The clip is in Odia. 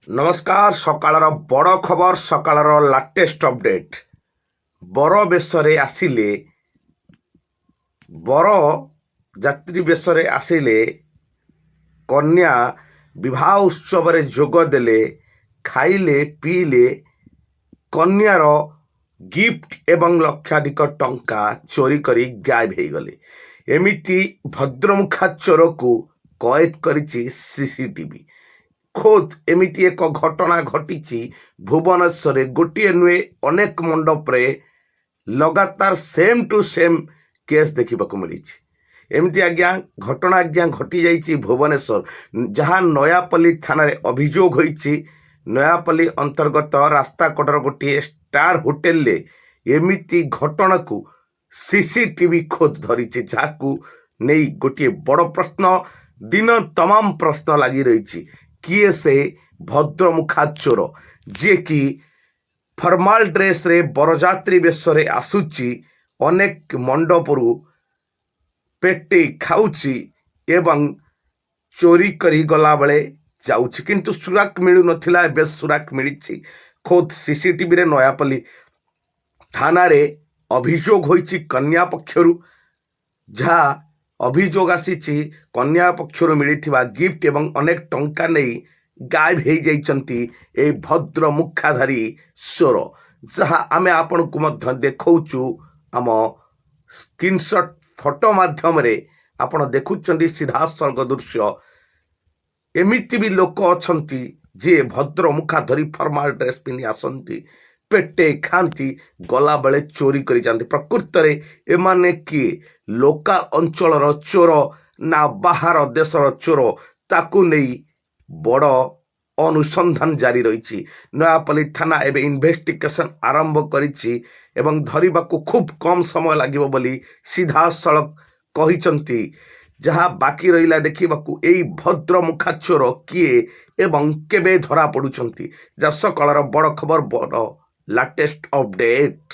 ନମସ୍କାର। ସକାଳର ବଡ଼ ଖବର, ସକାଳର ଲାଟେଷ୍ଟ ଅପଡେଟ୍। ବର ବେଶରେ ଆସିଲେ, ବର ଯାତ୍ରୀ ବେଶରେ ଆସିଲେ କନ୍ୟା ବିବାହ ଉତ୍ସବରେ ଯୋଗ ଦେଲେ, ଖାଇଲେ ପିଇଲେ, କନ୍ୟାର ଗିଫ୍ଟ ଏବଂ ଲକ୍ଷାଧିକ ଟଙ୍କା ଚୋରି କରି ଗାୟବ ହୋଇଗଲେ। ଏମିତି ଭଦ୍ରମୁଖା ଚୋରକୁ କଏଦ କରିଛି ସିସିଟିଭି। ଖୋଦ୍ ଏମିତି ଏକ ଘଟଣା ଘଟିଛି ଭୁବନେଶ୍ୱରରେ। ଗୋଟିଏ ନୁହେଁ, ଅନେକ ମଣ୍ଡପରେ ଲଗାତାର ସେମ୍ ଟୁ ସେମ୍ କେସ୍ ଦେଖିବାକୁ ମିଳିଛି। ଏମିତି ଘଟଣା ଘଟିଯାଇଛି ଭୁବନେଶ୍ୱର, ଯାହା ନୟାପଲ୍ଲୀ ଥାନାରେ ଅଭିଯୋଗ ହୋଇଛି। ନୟାପଲ୍ଲୀ ଅନ୍ତର୍ଗତ ରାସ୍ତାକଡ଼ର ଗୋଟିଏ ଷ୍ଟାର ହୋଟେଲରେ ଏମିତି ଘଟଣାକୁ ସିସିଟିଭି ଖୋଦ୍ ଧରିଛି, ଯାହାକୁ ନେଇ ଗୋଟିଏ ବଡ଼ ପ୍ରଶ୍ନ, ଦିନ ତମାମ ପ୍ରଶ୍ନ ଲାଗି ରହିଛି। କିଏ ସେ ଭଦ୍ରମୁଖା ଚୋର, ଯିଏକି ଫର୍ମାଲ ଡ୍ରେସ୍ରେ ବରଯାତ୍ରୀ ବେଶରେ ଆସୁଛି, ଅନେକ ମଣ୍ଡପରୁ ପେଟେଇ ଖାଉଛି ଏବଂ ଚୋରି କରି ଗଲାବେଳେ ଯାଉଛି, କିନ୍ତୁ ସୁରାକ ମିଳୁନଥିଲା। ଏବେ ସୁରାକ ମିଳିଛି। ଖୋଦ୍ ସିସିଟିଭିରେ ନୟାପଲ୍ଲୀ ଥାନାରେ ଅଭିଯୋଗ ହୋଇଛି କନ୍ୟା ପକ୍ଷରୁ। ଯାହା ଅଭିଯୋଗ ଆସିଛି, କନ୍ୟା ପକ୍ଷରୁ ମିଳିଥିବା ଗିଫ୍ଟ ଏବଂ ଅନେକ ଟଙ୍କା ନେଇ ଗାୟବ ହୋଇଯାଇଛନ୍ତି ଏହି ଭଦ୍ରମୁଖାଧାରୀ ଚୋର, ଯାହା ଆମେ ଆପଣଙ୍କୁ ମଧ୍ୟ ଦେଖାଉଛୁ। ଆମ ସ୍କ୍ରିନଶଟ୍ ଫଟୋ ମାଧ୍ୟମରେ ଆପଣ ଦେଖୁଛନ୍ତି ସିଧାସଳଖ ଦୃଶ୍ୟ। ଏମିତି ବି ଲୋକ ଅଛନ୍ତି ଯିଏ ଭଦ୍ରମୁଖା ଧରି ଫର୍ମାଲ ଡ୍ରେସ୍ ପିନ୍ଧି ଆସନ୍ତି, ପେଟେ ଖାଆନ୍ତି, ଗଲାବେଳେ ଚୋରି କରି ଯାଆନ୍ତି। ପ୍ରକୃତରେ ଏମାନେ କିଏ? ଲୋକାଲ ଅଞ୍ଚଳର ଚୋର ନା ବାହାର ଦେଶର ଚୋର? ତାକୁ ନେଇ ବଡ଼ ଅନୁସନ୍ଧାନ ଜାରି ରହିଛି। ନୟାପଲ୍ଲୀ ଥାନା ଏବେ ଇନଭେଷ୍ଟିଗେସନ୍ ଆରମ୍ଭ କରିଛି ଏବଂ ଧରିବାକୁ ଖୁବ୍ କମ୍ ସମୟ ଲାଗିବ ବୋଲି ସିଧାସଳଖ କହିଛନ୍ତି। ଯାହା ବାକି ରହିଲା ଦେଖିବାକୁ ଏଇ ଭଦ୍ରମୁଖା ଚୋର କିଏ ଏବଂ କେବେ ଧରା ପଡ଼ୁଛନ୍ତି। ଯାହା ସକାଳର ବଡ଼ ଖବର, ବଡ଼ ଲାଟେଷ୍ଟ ଅପଡେଟ୍।